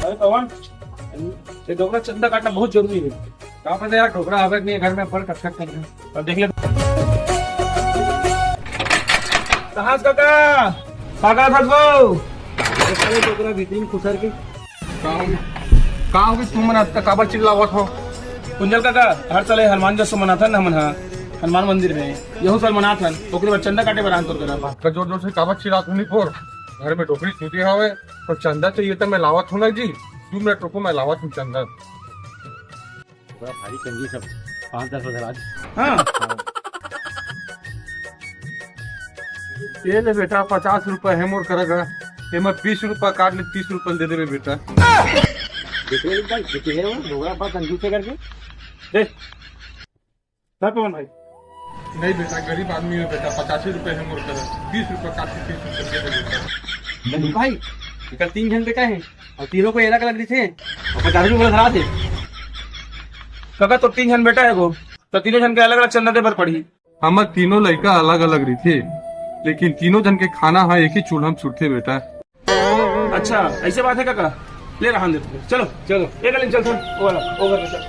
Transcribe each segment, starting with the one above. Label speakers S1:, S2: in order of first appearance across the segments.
S1: अरे पवन, ये ढोकरा चंदा काटना बहुत जरूरी है। कहाँ पे यार ढोकरा अगर नहीं है घर में पर कट करना और देख ले। कहाँ काका काका भगो ढोकरा भीतरी खुसर के
S2: कहाँ होगी तुम मना काबर चिल्लावत हो?
S1: कुंजल काका हर साल हनुमान जैसे मनाथन ना मना हनुमान मंदिर में यहू साल मनाथन ओकरे बाद चंदा काटे बरान तोर करा
S2: का जोर जोर से काबर चिल्लात होनी फोर घर में ढोकरी छूटी हवे और चंदा चाहिए तो मैं लावत हूँ ना जी। 2 मिनट रुको, मैं लावत हूँ चंदा।
S3: बड़ा भारी चंगी सब 5-10 हजार आज।
S1: हाँ
S2: ये ले बेटा 50 रुपए है मोर करेगा, ये मैं 20 रुपए काट ले 30 रुपए दे दे बेटा।
S3: देखिए ढोकरा पर कंजूस से करके
S1: दे सर पवन भाई।
S2: नहीं बेटा गरीब आदमी है बेटा, 85 रुपए है मोर करेगा, 20 रुपए काट के 30 रुपए दे दे बेटा।
S3: नहीं भाई कल 3 जन बेटा है और तीनों को अलग अलग थे और 50 रुपये धरा थे।
S1: काका तो 3 जन बेटा है वो तो 3 जन के अलग अलग चंदा दे पर पड़ी।
S2: हमार तीनों लड़का अलग अलग रही थे, लेकिन तीनों जन के खाना है एक ही चूल्हा में छूटते बेटा।
S1: अच्छा ऐसे बात है काका, ले रहा देते चलो चलो ये गली चल सुन ओवर चल।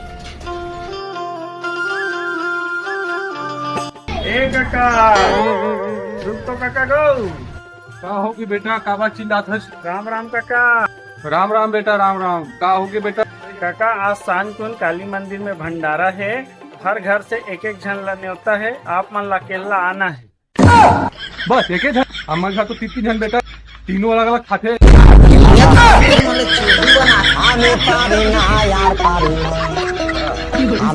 S1: ए काका रुक तो काका गो।
S2: का होगी बेटा काबा चिल्लात है?
S1: राम राम काका।
S2: राम राम बेटा राम राम। का होगी बेटा?
S1: काका आज सांझ को काली मंदिर में भंडारा है, हर घर से एक एक जन ला न्योता है, आप मन ला केला आना है।
S2: बस एक जन? हमारे साथ तो 3 जन बेटा, तीनों अलग अलग खाते।